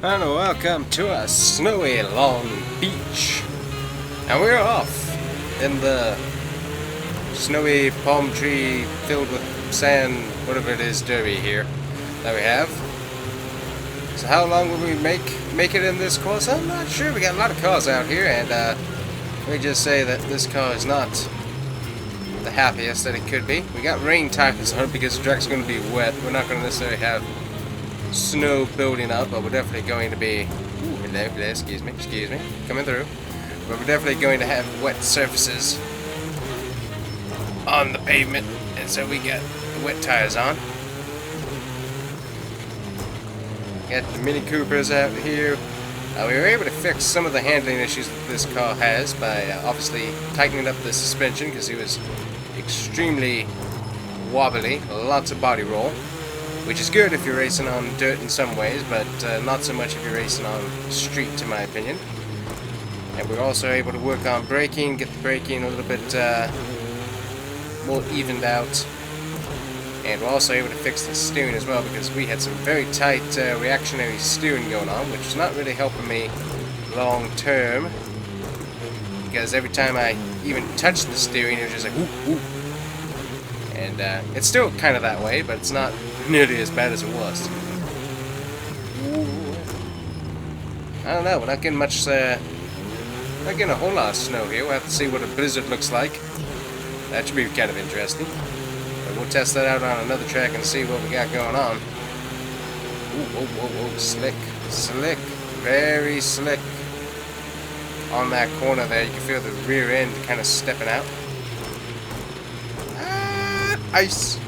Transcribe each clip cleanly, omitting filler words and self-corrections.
And welcome to a snowy Long Beach. And we're off in the snowy palm tree filled with sand, whatever it is, derby here that we have. So how long will we make it in this course? I'm not sure. We got a lot of cars out here, and let me just say that this car is not the happiest that it could be. We got rain tires on it because the track's going to be wet. We're not going to necessarily have snow building up, but we're definitely going to be hello, excuse me, coming through. But we're definitely going to have wet surfaces on the pavement, and so we got the wet tires on. Got the Mini Coopers out here. We were able to fix some of the handling issues that this car has by obviously tightening up the suspension because it was extremely wobbly, lots of body roll. Which is good if you're racing on dirt in some ways, but not so much if you're racing on street, in my opinion. And we're also able to work on braking, get the braking a little bit more evened out. And we're also able to fix the steering as well, because we had some very tight reactionary steering going on, which is not really helping me long term. Because every time I even touched the steering, it was just like whoop, whoop. And it's still kind of that way, but it's not nearly as bad as it was. I don't know, we're not getting much, not getting a whole lot of snow here. We'll have to see what a blizzard looks like. That should be kind of interesting. But we'll test that out on another track and see what we got going on. Ooh, whoa, whoa, whoa, slick, very slick. On that corner there, you can feel the rear end kind of stepping out. Ice!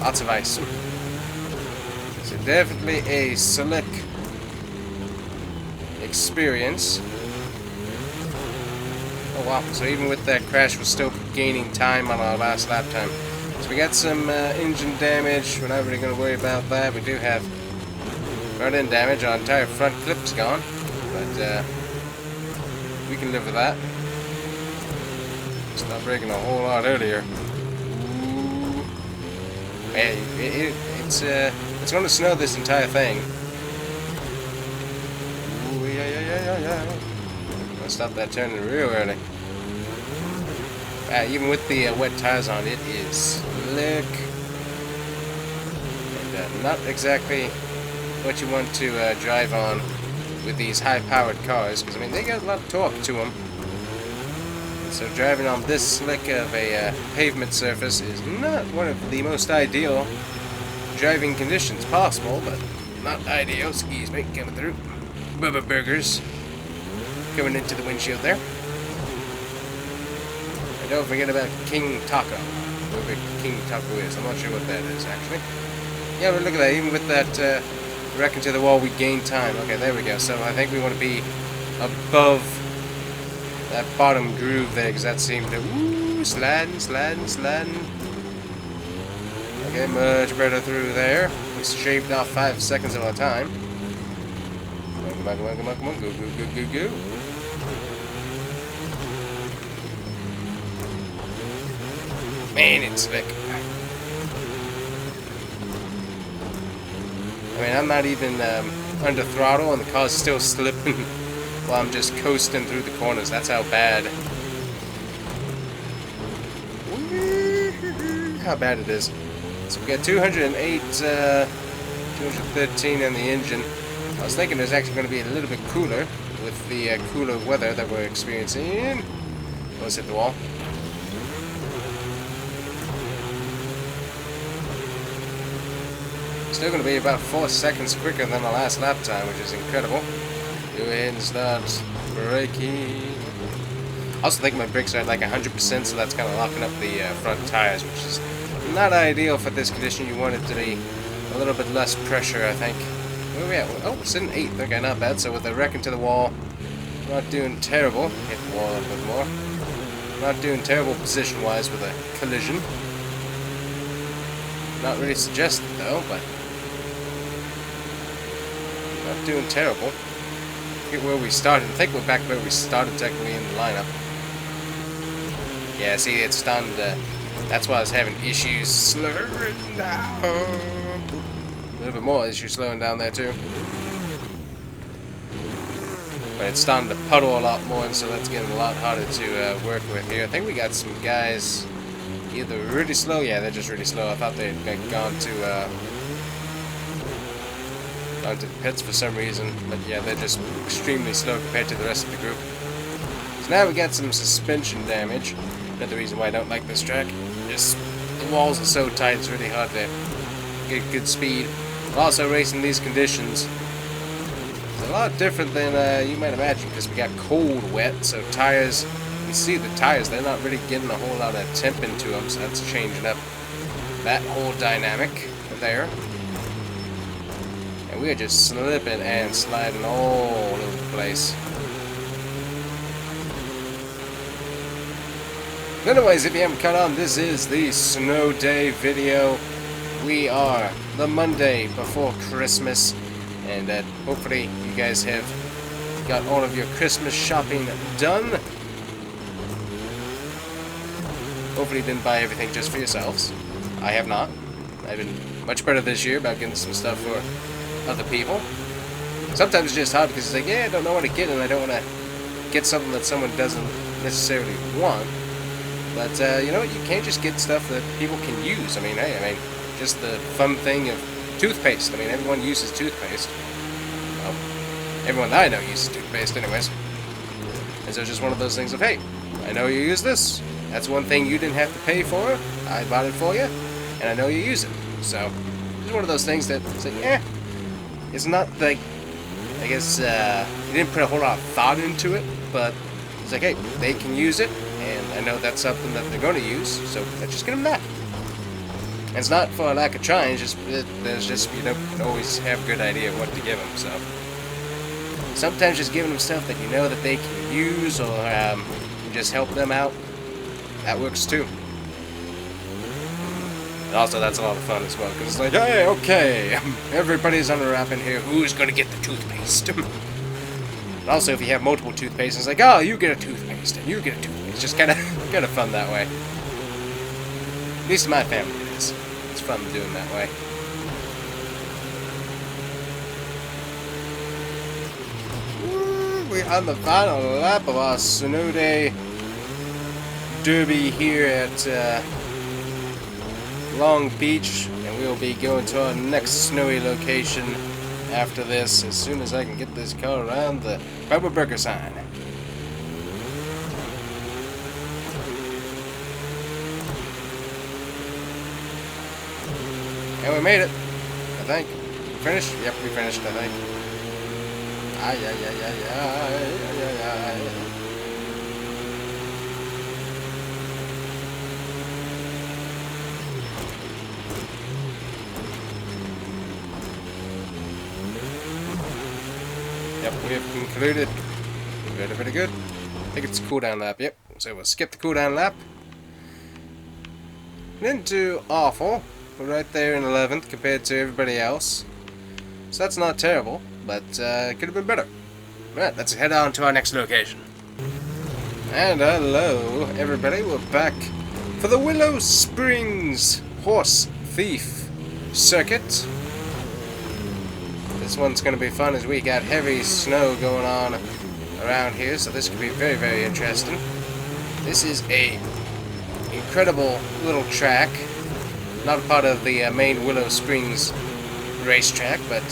Lots of ice. So definitely a slick experience. Oh wow, so even with that crash we're still gaining time on our last lap time. So we got some engine damage. We're not really going to worry about that. We do have front-end damage. Our entire front clip's gone. But we can live with that. Stop braking a whole lot earlier. Ooh. Man, it's going to snow this entire thing. Ooh, yeah. I'm gonna stop that turning real early. Even with the wet tires on, it is slick. And not exactly what you want to drive on with these high-powered cars, because I mean they got a lot of torque to them. So driving on this slick of a pavement surface is not one of the most ideal driving conditions possible, but not ideal. Excuse me, coming through. Bubba Burgers coming into the windshield there. And don't forget about King Taco, whoever King Taco is. I'm not sure what that is actually. Yeah, but look at that. Even with that wrecking to the wall, we gain time. Okay, there we go. So I think we want to be above that bottom groove there, because that seemed to sliding. Okay, much better through there. We shaved off 5 seconds of our time. Come on, go. Man, it's slick. I mean, I'm not even under throttle, and the car's still slipping while I'm just coasting through the corners. That's how bad. How bad it is. So we got 208, 213 in the engine. I was thinking there's actually going to be a little bit cooler with the cooler weather that we're experiencing. Let's hit the wall. Still going to be about 4 seconds quicker than the last lap time, which is incredible. Go ahead and start braking. I also think my brakes are at like 100%, so that's kind of locking up the front tires, which is not ideal for this condition. You want it to be a little bit less pressure, I think. Where are we at? Oh, it's in 8th. Okay, not bad. So with the wrecking to the wall, not doing terrible. Hit the wall a little bit more. Not doing terrible position-wise with a collision. Not really suggested though, but not doing terrible. Forget where we started. I think we're back where we started technically in the lineup. Yeah, see, it's starting to That's why I was having issues slowing down. A little bit more issues slowing down there too. But it's starting to puddle a lot more, and so that's getting a lot harder to work with here. I think we got some guys either really slow. Yeah, they're just really slow. I thought they'd gone to the pits for some reason, but yeah, they're just extremely slow compared to the rest of the group. So now we got some suspension damage. Another reason why I don't like this track. Just the walls are so tight, it's really hard to get good speed. Also, racing these conditions is a lot different than you might imagine, because we got cold wet, so tires, you see the tires, they're not really getting a whole lot of temp into them, so that's changing up that whole dynamic there. And we are just slipping and sliding all over the place. Anyways, if you haven't caught on, this is the snow day video. We are the Monday before Christmas, and hopefully you guys have got all of your Christmas shopping done. Hopefully you didn't buy everything just for yourselves. I have not. I've been much better this year about getting some stuff for other people. Sometimes it's just hard because it's like, yeah, I don't know what to get, and I don't want to get something that someone doesn't necessarily want. But you know what? You can't just get stuff that people can use. I mean, hey, just the fun thing of toothpaste. I mean, everyone uses toothpaste. Well, everyone that I know uses toothpaste, anyways. And so it's just one of those things of, hey, I know you use this. That's one thing you didn't have to pay for. I bought it for you, and I know you use it. So it's one of those things that it's like, it's not like, I guess you didn't put a whole lot of thought into it, but it's like, hey, they can use it. And I know that's something that they're going to use, so let's just get them that. And it's not for a lack of trying, it's just, there's just, you don't always have a good idea of what to give them, so. Sometimes just giving them stuff that you know that they can use, or just help them out, that works too. And also that's a lot of fun as well, because it's like, hey, okay, everybody's unwrapping here, who's going to get the toothpaste? And also, if you have multiple toothpastes, it's like, oh, you get a toothpaste, and you get a toothpaste. It's just kind of fun that way. At least in my family it is. It's fun doing that way. Woo, we're on the final lap of our snow day derby here at Long Beach, and we'll be going to our next snowy location after this, as soon as I can get this car around the Bubba Burger sign. And we made it, I think. Finished? Yep, we finished, I think. Yep, we have concluded. Very, very good. I think it's a cooldown lap, yep. So we'll skip the cooldown lap. Didn't do awful. We're right there in 11th compared to everybody else. So that's not terrible, but it could have been better. Alright, let's head on to our next location. And hello, everybody. We're back for the Willow Springs Horse Thief Circuit. This one's going to be fun as we got heavy snow going on around here, so this could be very, very interesting. This is a incredible little track. Not a part of the main Willow Springs racetrack, but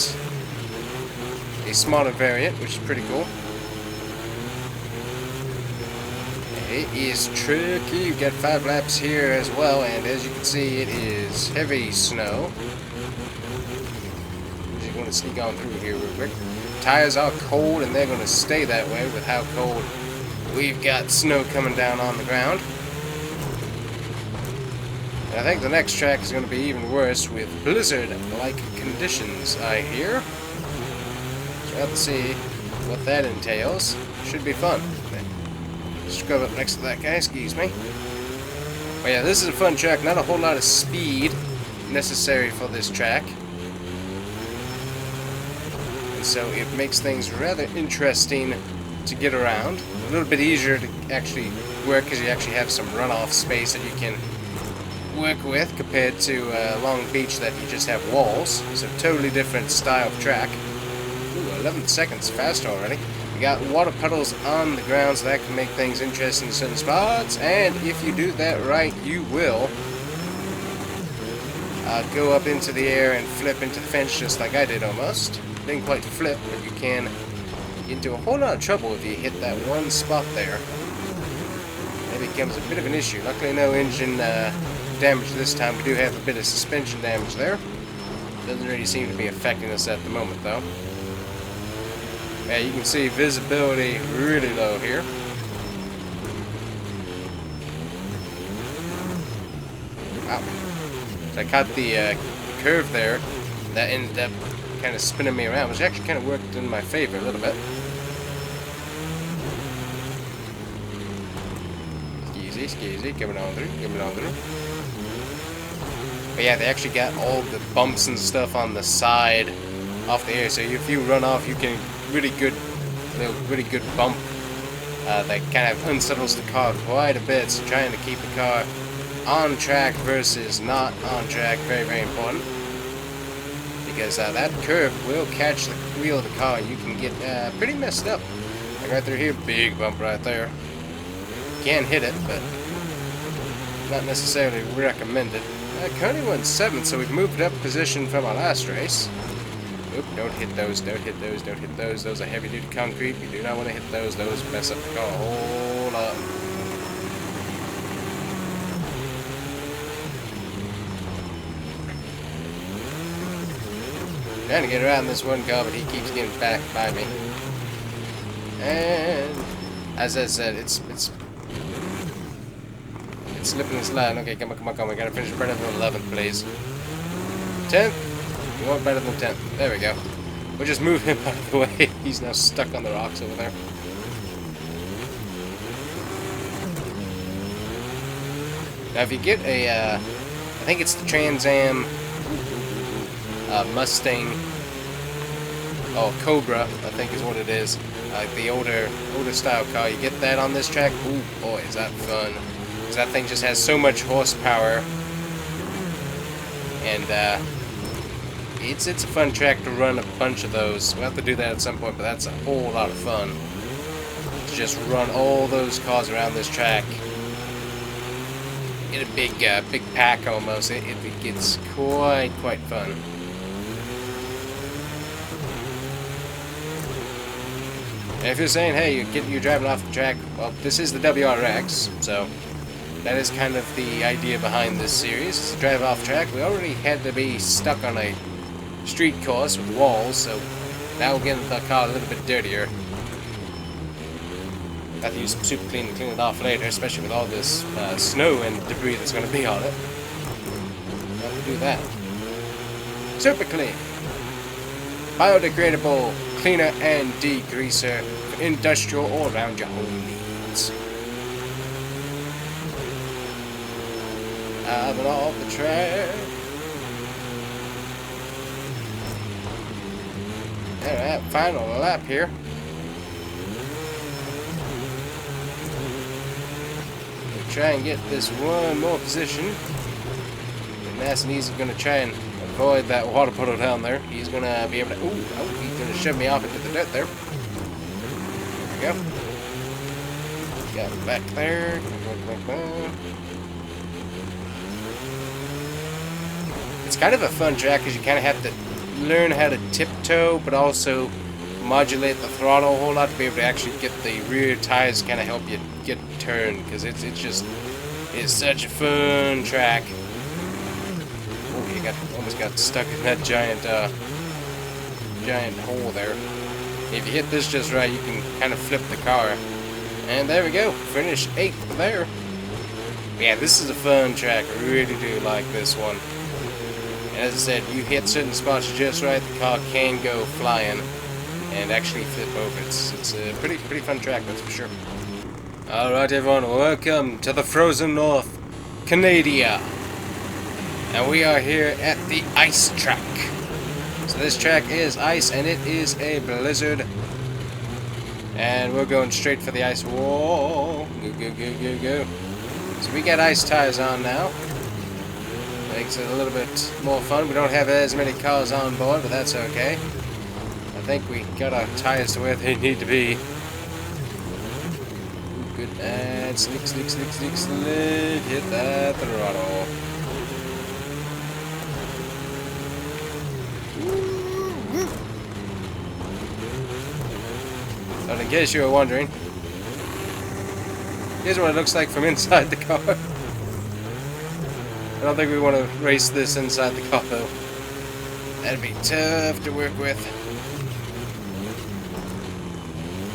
a smaller variant, which is pretty cool. It is tricky. We've got 5 laps here as well, and as you can see, it is heavy snow. I'm just going to sneak on through here real quick. Tires are cold, and they're going to stay that way with how cold we've got snow coming down on the ground. I think the next track is going to be even worse with blizzard-like conditions, I hear. So we'll have to see what that entails. Should be fun. Scrub up next to that guy, excuse me. But yeah, this is a fun track. Not a whole lot of speed necessary for this track. And so it makes things rather interesting to get around. A little bit easier to actually work because you actually have some runoff space that you can work with compared to Long Beach that you just have walls. It's a totally different style of track. Ooh, 11 seconds fast already. You got water puddles on the ground, so that can make things interesting in certain spots. And if you do that right, you will go up into the air and flip into the fence just like I did almost. Didn't quite flip, but you can get into a whole lot of trouble if you hit that one spot there. It becomes a bit of an issue. Luckily no engine damage this time. We do have a bit of suspension damage there. Doesn't really seem to be affecting us at the moment though. Yeah, you can see visibility really low here. Wow. So I caught the curve there. That ended up kind of spinning me around, which actually kind of worked in my favor a little bit. Skeezy, coming on through. But yeah, they actually got all the bumps and stuff on the side off the air, so if you run off, you can really good bump that kind of unsettles the car quite a bit. So trying to keep the car on track versus not on track, very, very important. Because that curve will catch the wheel of the car and you can get pretty messed up. Like right through here, big bump right there. Can hit it, but not necessarily recommended. Currently went 7th, so we've moved up position from our last race. Oop, don't hit those, don't hit those, don't hit those. Those are heavy-duty concrete. You do not want to hit those. Those mess up the car a whole lot. Trying to get around this one car, but he keeps getting back by me. And as I said, it's slipping and sliding. Okay, come on. We gotta finish better than 11th, please. 10th? We want better than 10th. There we go. We'll just move him out of the way. He's now stuck on the rocks over there. Now, if you get a, I think it's the Trans Am Mustang, Cobra, I think is what it is. The older style car. You get that on this track. Ooh, boy, is that fun! Because that thing just has so much horsepower, and it's a fun track to run a bunch of those. We'll have to do that at some point, but that's a whole lot of fun to just run all those cars around this track in a big pack almost. It gets quite fun. And if you're saying, hey, you're driving off the track, well, this is the WRX, so that is kind of the idea behind this series. To drive off track, we already had to be stuck on a street course with walls, so that will get the car a little bit dirtier. Have to use some super clean and clean it off later, especially with all this snow and debris that's going to be on it. Have to do that. Super clean. Biodegradable cleaner and degreaser for industrial or around your home needs. Out and off the track. Alright, final lap here. We'll try and get this one more position. And nice and easy, going to try and avoid that water puddle down there. He's going to be able to... he's going to shove me off into the dirt there. There we go. Got it back there. It's kind of a fun track because you kind of have to learn how to tiptoe, but also modulate the throttle a whole lot to be able to actually get the rear tires to kind of help you get turned, because it's such a fun track. Oh, you almost got stuck in that giant hole there. If you hit this just right, you can kind of flip the car. And there we go, finish 8th there. Yeah, this is a fun track. I really do like this one. And as I said, you hit certain spots just right, the car can go flying and actually flip over. It's a pretty fun track, that's for sure. Alright everyone, welcome to the frozen north, Canada. And we are here at the ice track. So this track is ice and it is a blizzard. And we're going straight for the ice wall. Go. So we got ice tires on now. Makes it a little bit more fun. We don't have as many cars on board, but that's okay. I think we got our tires to where they need to be. Ooh, good and slick, slick, slick, slick, slick. Hit that throttle. So in case you were wondering, here's what it looks like from inside the car. I don't think we want to race this inside the car though. That'd be tough to work with.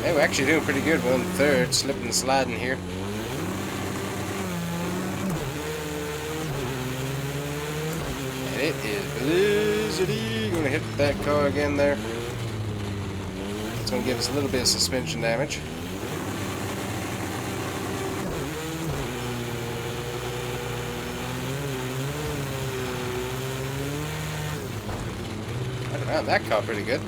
Hey, we're actually doing pretty good. We're in third, slipping and sliding here. And it is blizzardy. Gonna hit that car again there. It's gonna give us a little bit of suspension damage. Right around that car pretty good.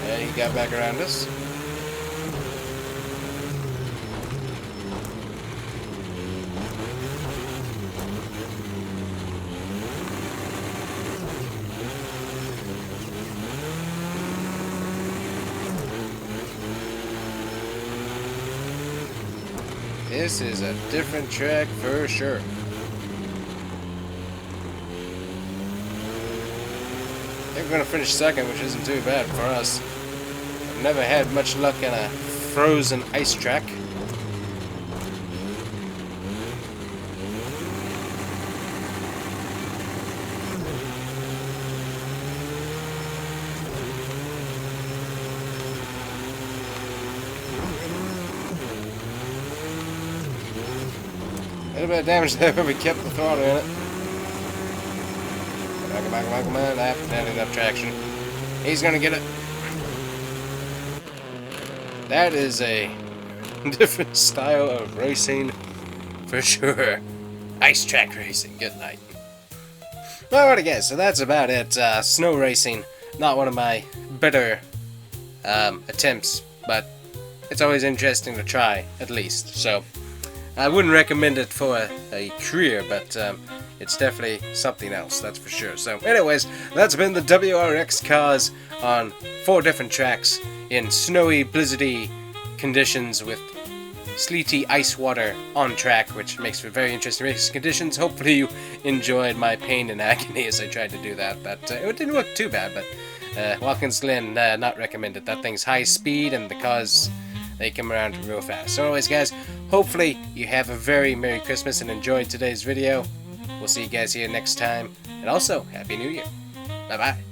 And he got back around us. This is a different track for sure. I think we're going to finish second, which isn't too bad for us. I've never had much luck on a frozen ice track. A little bit of damage there, but we kept the throttle in it. Back, that had enough traction. He's gonna get it. That is a different style of racing for sure. Ice track racing. Good night. Alrighty guys, so that's about it. Snow racing, not one of my better attempts, but it's always interesting to try, at least. So I wouldn't recommend it for a career, but it's definitely something else, that's for sure. So anyways, that's been the WRX cars on 4 different tracks in snowy, blizzardy conditions with sleety ice water on track, which makes for very interesting racing conditions. Hopefully you enjoyed my pain and agony as I tried to do that. But it didn't look too bad, but Watkins Glen, not recommended. That thing's high speed and the cars, they come around real fast. So anyways guys, hopefully you have a very Merry Christmas and enjoyed today's video. We'll see you guys here next time. And also, Happy New Year. Bye-bye.